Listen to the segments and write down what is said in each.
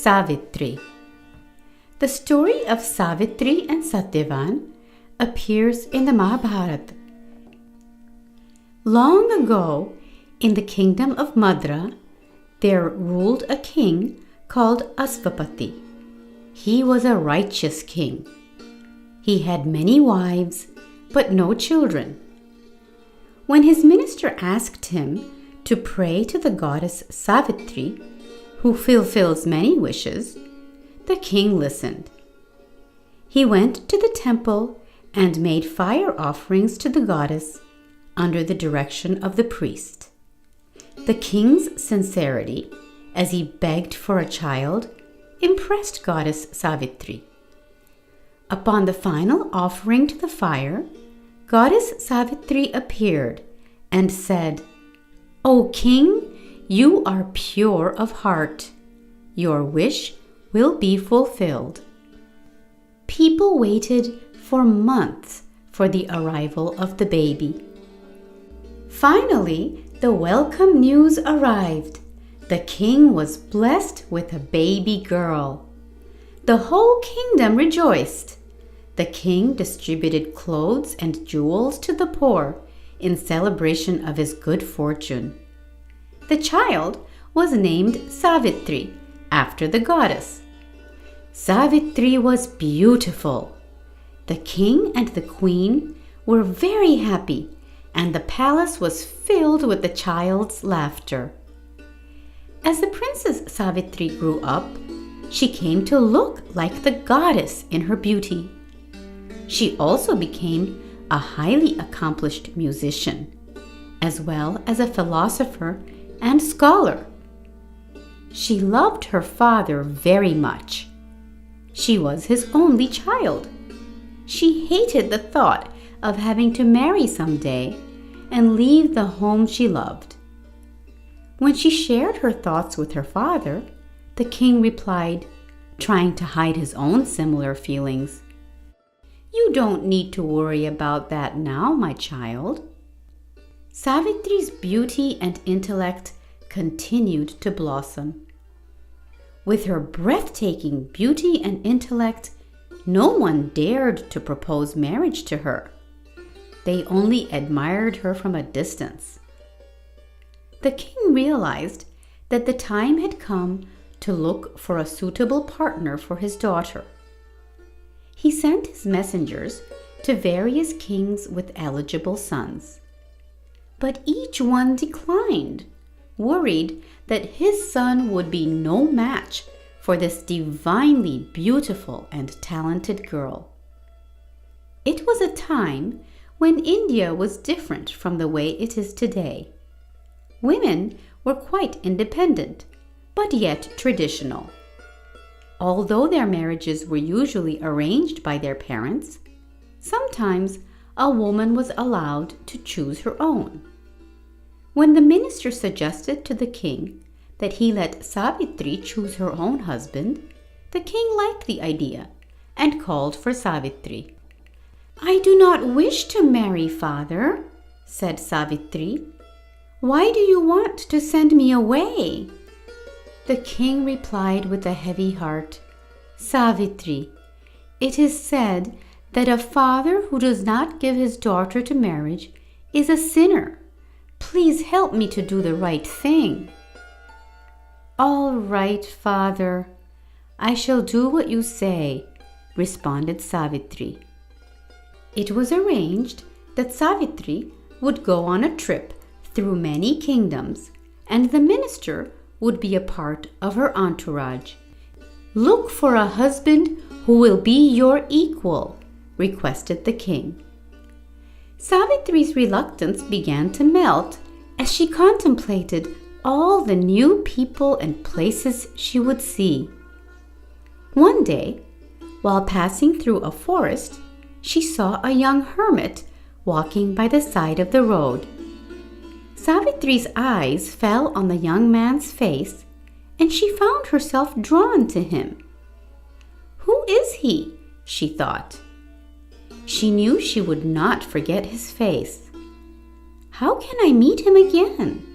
Savitri. The story of Savitri and Satyavan appears in the Mahabharata. Long ago, in the kingdom of Madra, there ruled a king called Asvapati. He was a righteous king. He had many wives, but no children. When his minister asked him to pray to the goddess Savitri, who fulfills many wishes, the king listened. He went to the temple and made fire offerings to the goddess under the direction of the priest. The king's sincerity, as he begged for a child, impressed goddess Savitri. Upon the final offering to the fire, goddess Savitri appeared and said, "O king, you are pure of heart. Your wish will be fulfilled." People waited for months for the arrival of the baby. Finally, the welcome news arrived. The king was blessed with a baby girl. The whole kingdom rejoiced. The king distributed clothes and jewels to the poor in celebration of his good fortune. The child was named Savitri after the goddess. Savitri was beautiful. The king and the queen were very happy, and the palace was filled with the child's laughter. As the Princess Savitri grew up, she came to look like the goddess in her beauty. She also became a highly accomplished musician, as well as a philosopher and scholar. She loved her father very much. She was his only child. She hated the thought of having to marry someday and leave the home she loved. When she shared her thoughts with her father, the king replied, trying to hide his own similar feelings, "You don't need to worry about that now, my child." Savitri's beauty and intellect continued to blossom. With her breathtaking beauty and intellect, no one dared to propose marriage to her. They only admired her from a distance. The king realized that the time had come to look for a suitable partner for his daughter. He sent his messengers to various kings with eligible sons. But each one declined, worried that his son would be no match for this divinely beautiful and talented girl. It was a time when India was different from the way it is today. Women were quite independent, but yet traditional. Although their marriages were usually arranged by their parents, sometimes a woman was allowed to choose her own. When the minister suggested to the king that he let Savitri choose her own husband, the king liked the idea and called for Savitri. "I do not wish to marry, father," said Savitri. "Why do you want to send me away?" The king replied with a heavy heart, "Savitri, it is said that a father who does not give his daughter to marriage is a sinner. Please help me to do the right thing." "All right, father. I shall do what you say," responded Savitri. It was arranged that Savitri would go on a trip through many kingdoms, and the minister would be a part of her entourage. "Look for a husband who will be your equal," requested the king. Savitri's reluctance began to melt as she contemplated all the new people and places she would see. One day, while passing through a forest, she saw a young hermit walking by the side of the road. Savitri's eyes fell on the young man's face, and she found herself drawn to him. "Who is he?" she thought. She knew she would not forget his face. "How can I meet him again?"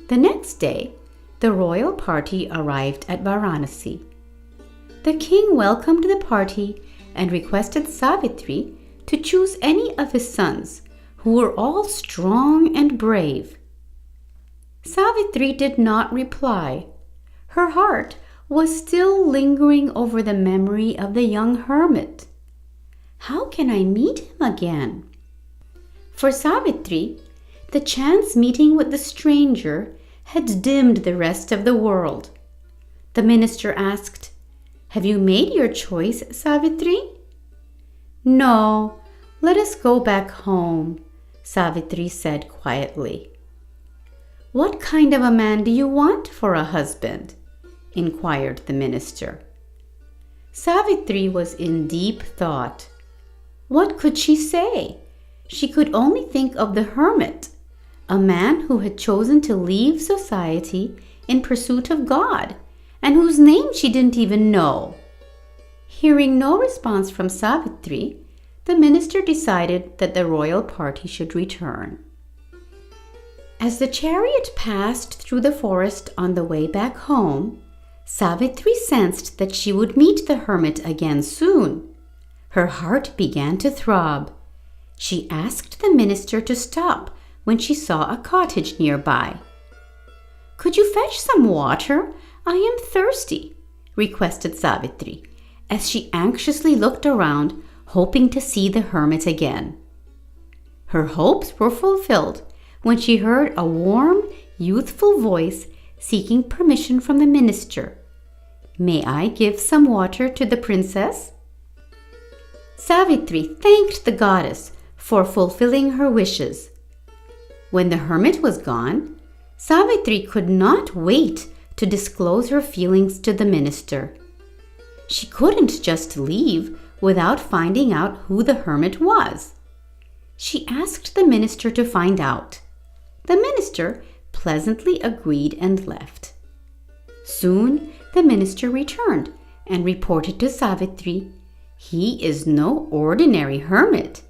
The next day, the royal party arrived at Varanasi. The king welcomed the party and requested Savitri to choose any of his sons, who were all strong and brave. Savitri did not reply. Her heart was still lingering over the memory of the young hermit. How can I meet him again? For Savitri, the chance meeting with the stranger had dimmed the rest of the world. The minister asked, "Have you made your choice, Savitri?" "No, let us go back home," Savitri said quietly. "What kind of a man do you want for a husband?" inquired the minister. Savitri was in deep thought. What could she say? She could only think of the hermit, a man who had chosen to leave society in pursuit of God, and whose name she didn't even know. Hearing no response from Savitri, the minister decided that the royal party should return. As the chariot passed through the forest on the way back home, Savitri sensed that she would meet the hermit again soon. Her heart began to throb. She asked the minister to stop when she saw a cottage nearby. "Could you fetch some water? I am thirsty," requested Savitri, as she anxiously looked around, hoping to see the hermit again. Her hopes were fulfilled when she heard a warm, youthful voice seeking permission from the minister. "May I give some water to the princess?" Savitri thanked the goddess for fulfilling her wishes. When the hermit was gone, Savitri could not wait to disclose her feelings to the minister. She couldn't just leave without finding out who the hermit was. She asked the minister to find out. The minister pleasantly agreed and left. Soon the minister returned and reported to Savitri, "He is no ordinary hermit.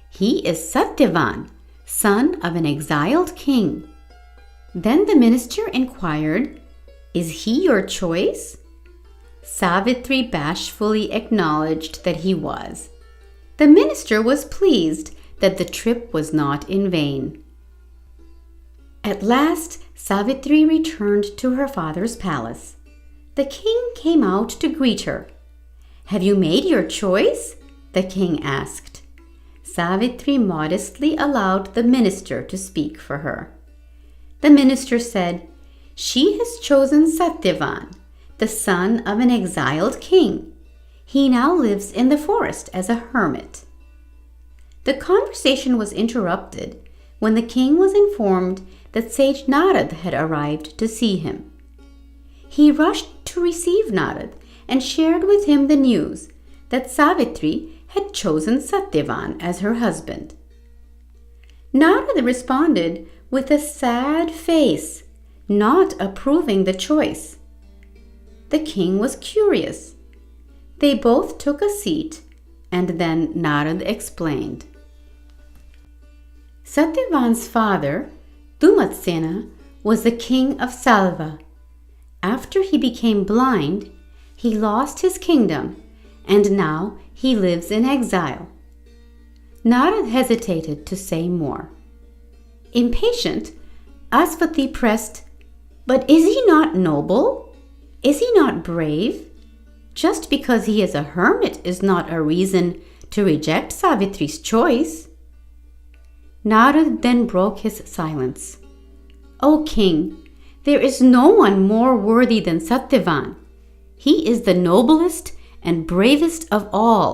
He is Satyavan, son of an exiled king." Then the minister inquired, "Is he your choice?" Savitri bashfully acknowledged that he was. The minister was pleased that the trip was not in vain. At last, Savitri returned to her father's palace. The king came out to greet her. "Have you made your choice?" the king asked. Savitri modestly allowed the minister to speak for her. The minister said, "She has chosen Satyavan, the son of an exiled king. He now lives in the forest as a hermit." The conversation was interrupted when the king was informed that sage Narad had arrived to see him. He rushed to receive Narad and shared with him the news that Savitri had chosen Satyavan as her husband. Narad responded with a sad face, not approving the choice. The king was curious. They both took a seat, and then Narad explained. Satyavan's father, Dumatsena, was the king of Salva. After he became blind, he lost his kingdom, and now he lives in exile. Narad hesitated to say more. Impatient, Asvati pressed, "But is he not noble? Is he not brave? Just because he is a hermit is not a reason to reject Savitri's choice." Narad then broke his silence. "O king, there is no one more worthy than Satyavan. He is the noblest and bravest of all.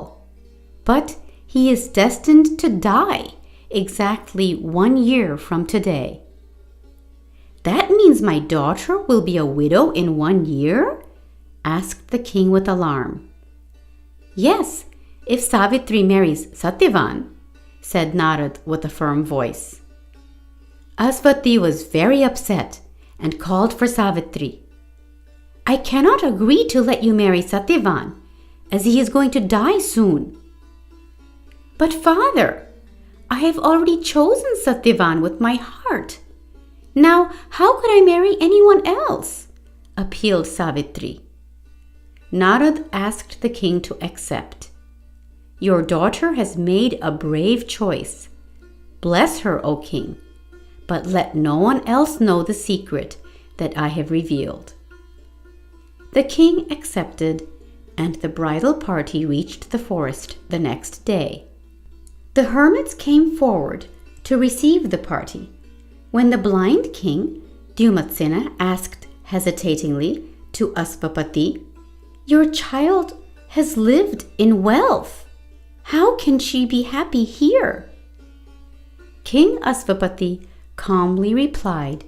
But he is destined to die exactly 1 year from today." "That means my daughter will be a widow in 1 year?" asked the king with alarm. "Yes, if Savitri marries Satyavan," said Narad with a firm voice. Asvati was very upset and called for Savitri. "I cannot agree to let you marry Satyavan, as he is going to die soon." "But father, I have already chosen Satyavan with my heart. Now, how could I marry anyone else?" appealed Savitri. Narad asked the king to accept. Your daughter has made a brave choice. Bless her, O king, but let no one else know the secret that I have revealed. The king accepted, and the bridal party reached the forest the next day. The hermits came forward to receive the party. When the blind king, Dyumatsena, asked hesitatingly to Asvapati, Your child has lived in wealth. How can she be happy here? King Asvapati calmly replied,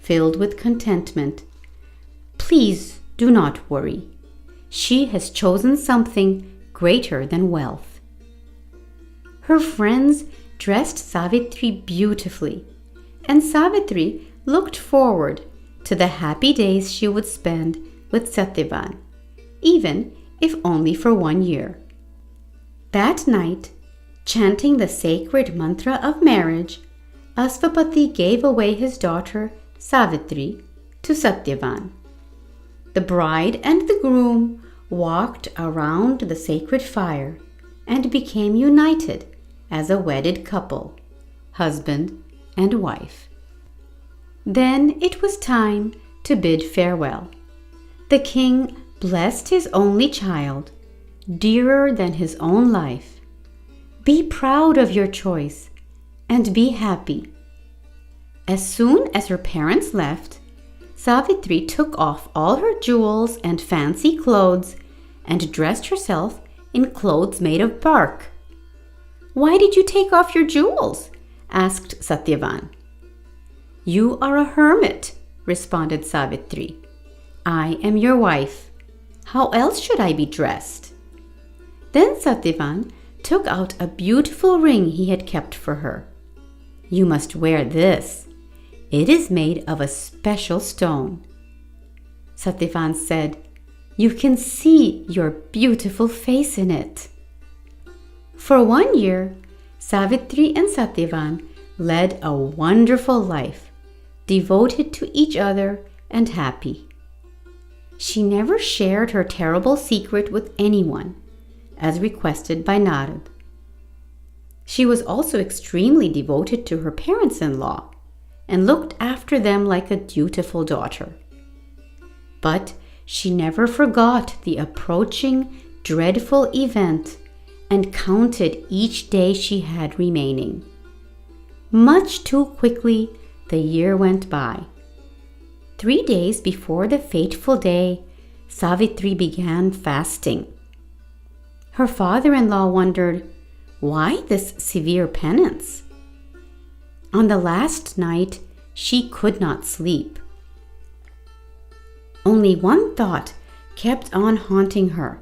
filled with contentment, Please do not worry. She has chosen something greater than wealth. Her friends dressed Savitri beautifully, and Savitri looked forward to the happy days she would spend with Satyavan, even if only for 1 year. That night, chanting the sacred mantra of marriage, Asvapati gave away his daughter Savitri to Satyavan. The bride and the groom walked around the sacred fire and became united as a wedded couple, husband and wife. Then it was time to bid farewell. The king blessed his only child, dearer than his own life. Be proud of your choice and be happy. As soon as her parents left, Savitri took off all her jewels and fancy clothes and dressed herself in clothes made of bark. Why did you take off your jewels? Asked Satyavan. You are a hermit, responded Savitri. I am your wife. How else should I be dressed? Then Satyavan took out a beautiful ring he had kept for her. You must wear this. It is made of a special stone. Satyavan said, You can see your beautiful face in it. For 1 year, Savitri and Satyavan led a wonderful life, devoted to each other and happy. She never shared her terrible secret with anyone, as requested by Narad. She was also extremely devoted to her parents-in-law and looked after them like a dutiful daughter. But she never forgot the approaching dreadful event and counted each day she had remaining. Much too quickly the year went by. 3 days before the fateful day, Savitri began fasting. Her father-in-law wondered, why this severe penance? On the last night, she could not sleep. Only one thought kept on haunting her.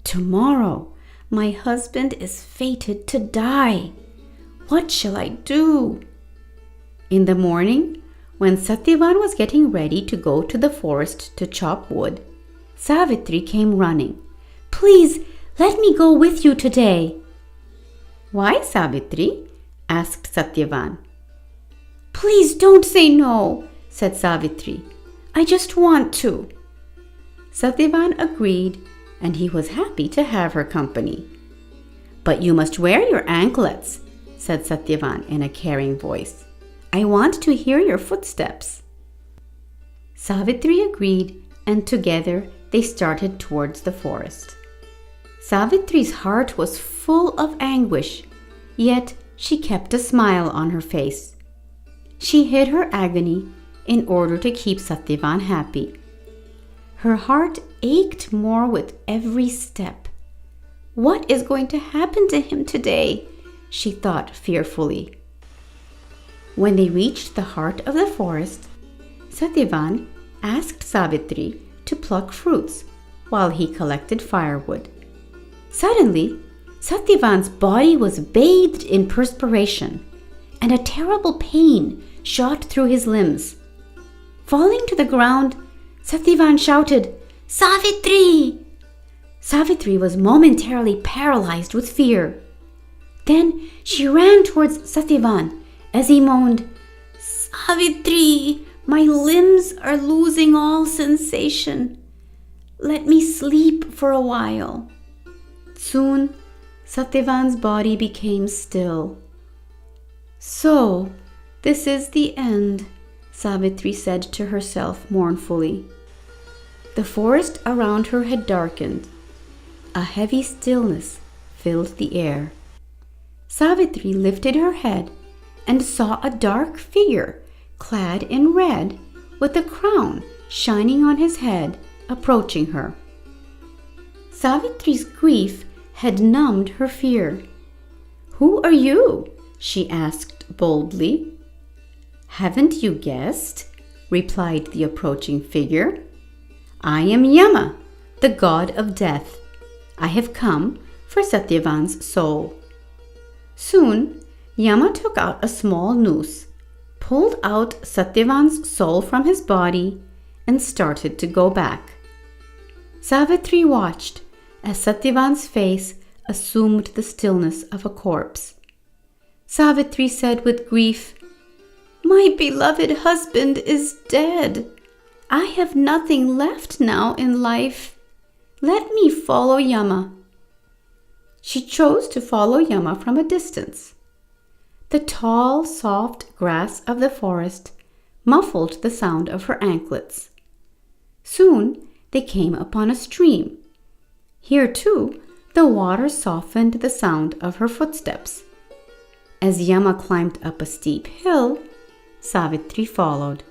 Tomorrow, my husband is fated to die. What shall I do? In the morning, when Satyavan was getting ready to go to the forest to chop wood, Savitri came running. Please, let me go with you today. Why, Savitri? Asked Satyavan. Please don't say no, said Savitri. I just want to. Satyavan agreed, and he was happy to have her company. But you must wear your anklets, said Satyavan in a caring voice. I want to hear your footsteps. Savitri agreed, and together they started towards the forest. Savitri's heart was full of anguish, yet she kept a smile on her face. She hid her agony in order to keep Satyavan happy. Her heart ached more with every step. What is going to happen to him today? She thought fearfully. When they reached the heart of the forest, Satyavan asked Savitri to pluck fruits while he collected firewood. Suddenly, Satyavan's body was bathed in perspiration, and a terrible pain shot through his limbs. Falling to the ground, Satyavan shouted, Savitri! Savitri was momentarily paralyzed with fear. Then she ran towards Satyavan as he moaned, Savitri, My limbs are losing all sensation. Let me sleep for a while." Soon, Satyavan's body became still. "So, this is the end," Savitri said to herself mournfully. The forest around her had darkened. A heavy stillness filled the air. Savitri lifted her head and saw a dark figure clad in red with a crown shining on his head approaching her. Savitri's grief had numbed her fear. "Who are you?" she asked boldly. "Haven't you guessed?" replied the approaching figure. "I am Yama, the god of death. I have come for Satyavan's soul." Soon, Yama took out a small noose, pulled out Satyavan's soul from his body, and started to go back. Savitri watched as Satyavan's face assumed the stillness of a corpse. Savitri said with grief, "My beloved husband is dead. I have nothing left now in life. Let me follow Yama." She chose to follow Yama from a distance. The tall, soft grass of the forest muffled the sound of her anklets. Soon they came upon a stream. Here, too, the water softened the sound of her footsteps. As Yama climbed up a steep hill, Savitri followed.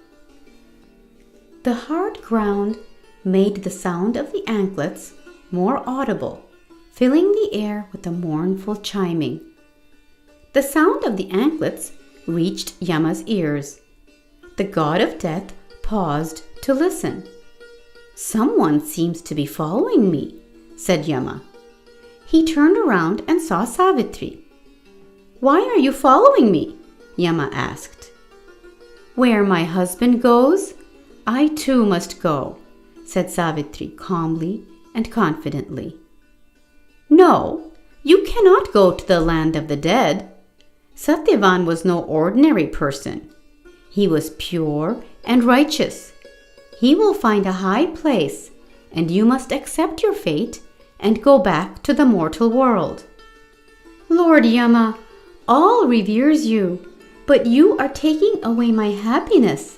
The hard ground made the sound of the anklets more audible, filling the air with a mournful chiming. The sound of the anklets reached Yama's ears. The god of death paused to listen. "Someone seems to be following me," said Yama. He turned around and saw Savitri. "Why are you following me?" Yama asked. "Where my husband goes, I too must go," said Savitri calmly and confidently. "No, you cannot go to the land of the dead. Satyavan was no ordinary person. He was pure and righteous. He will find a high place, and you must accept your fate and go back to the mortal world." "Lord Yama, all reveres you, but you are taking away my happiness.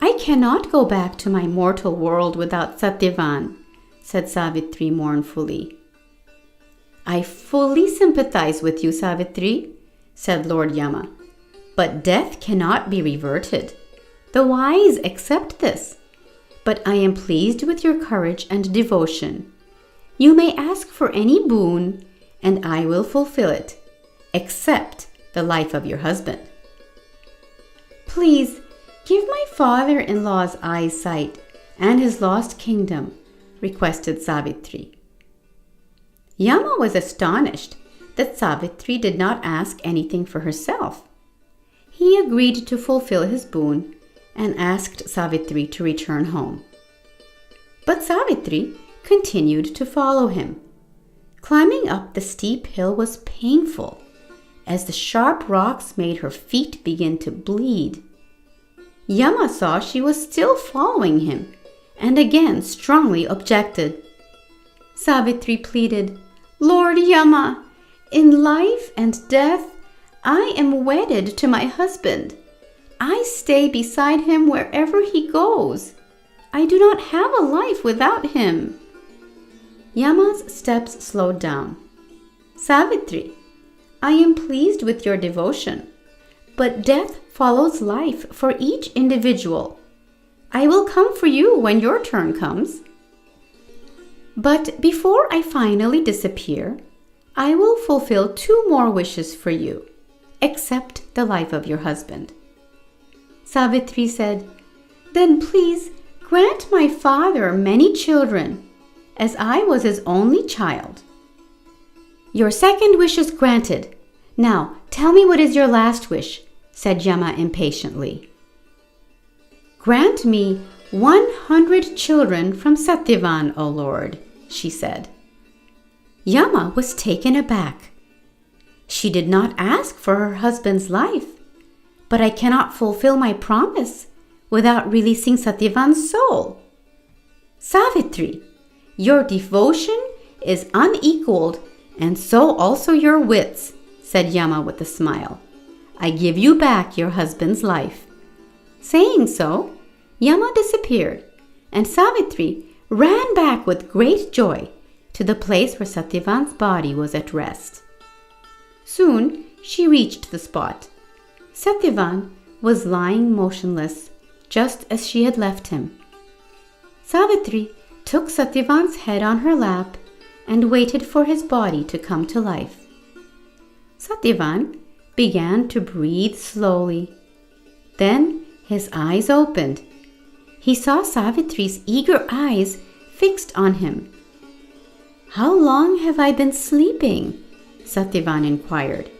I cannot go back to my mortal world without Satyavan," said Savitri mournfully. "I fully sympathize with you, Savitri," said Lord Yama, "but death cannot be reverted. The wise accept this, but I am pleased with your courage and devotion. You may ask for any boon, and I will fulfill it, except the life of your husband." "Please give my father-in-law's eyesight and his lost kingdom," requested Savitri. Yama was astonished that Savitri did not ask anything for herself. He agreed to fulfill his boon and asked Savitri to return home. But Savitri continued to follow him. Climbing up the steep hill was painful, as the sharp rocks made her feet begin to bleed. Yama saw she was still following him and again strongly objected. Savitri pleaded, "Lord Yama, in life and death, I am wedded to my husband. I stay beside him wherever he goes. I do not have a life without him." Yama's steps slowed down. "Savitri, I am pleased with your devotion, but death follows life for each individual. I will come for you when your turn comes. But before I finally disappear, I will fulfill 2 more wishes for you. Accept the life of your husband." Savitri said, "Then please grant my father many children, as I was his only child." "Your second wish is granted. Now tell me, what is your last wish?" said Yama impatiently. "Grant me 100 children from Satyavan, O Lord," she said. Yama was taken aback. "She did not ask for her husband's life, but I cannot fulfill my promise without releasing Satyavan's soul. Savitri, your devotion is unequaled, and so also your wits, said Yama with a smile. I give you back your husband's life. Saying so, Yama disappeared, and Savitri ran back with great joy to the place where Satyavan's body was at rest. Soon she reached the spot. Satyavan was lying motionless, just as she had left him. Savitri took Satyavan's head on her lap and waited for his body to come to life. Satyavan began to breathe slowly. Then his eyes opened. He saw Savitri's eager eyes fixed on him. How long have I been sleeping? Satyavan inquired.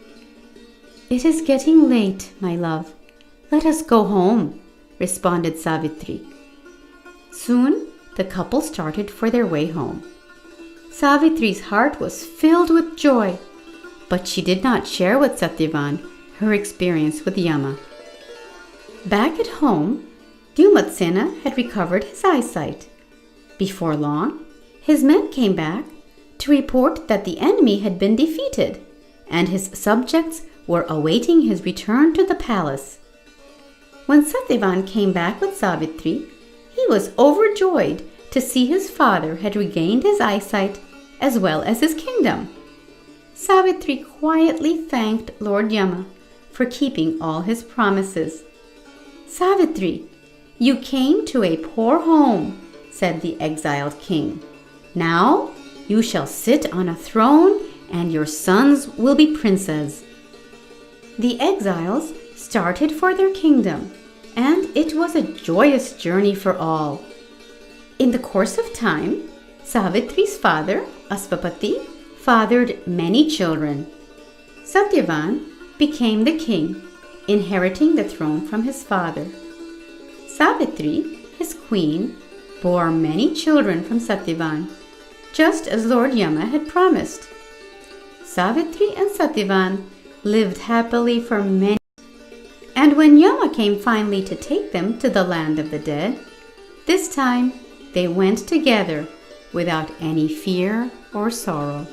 It is getting late, my love. Let us go home, responded Savitri. Soon the couple started for their way home. Savitri's heart was filled with joy, but she did not share with Satyavan her experience with Yama. Back at home, Dyumatsena had recovered his eyesight. Before long, his men came back to report that the enemy had been defeated, and his subjects were awaiting his return to the palace. When Satyavan came back with Savitri, he was overjoyed to see his father had regained his eyesight as well as his kingdom. Savitri quietly thanked Lord Yama for keeping all his promises. Savitri, you came to a poor home, said the exiled king. Now you shall sit on a throne and your sons will be princes. The exiles started for their kingdom, and it was a joyous journey for all. In the course of time, Savitri's father, Asvapati, fathered many children. Satyavan became the king, inheriting the throne from his father. Savitri, his queen, bore many children from Satyavan, just as Lord Yama had promised. Savitri and Satyavan lived happily for many years. And when Yama came finally to take them to the land of the dead, this time they went together without any fear or sorrow.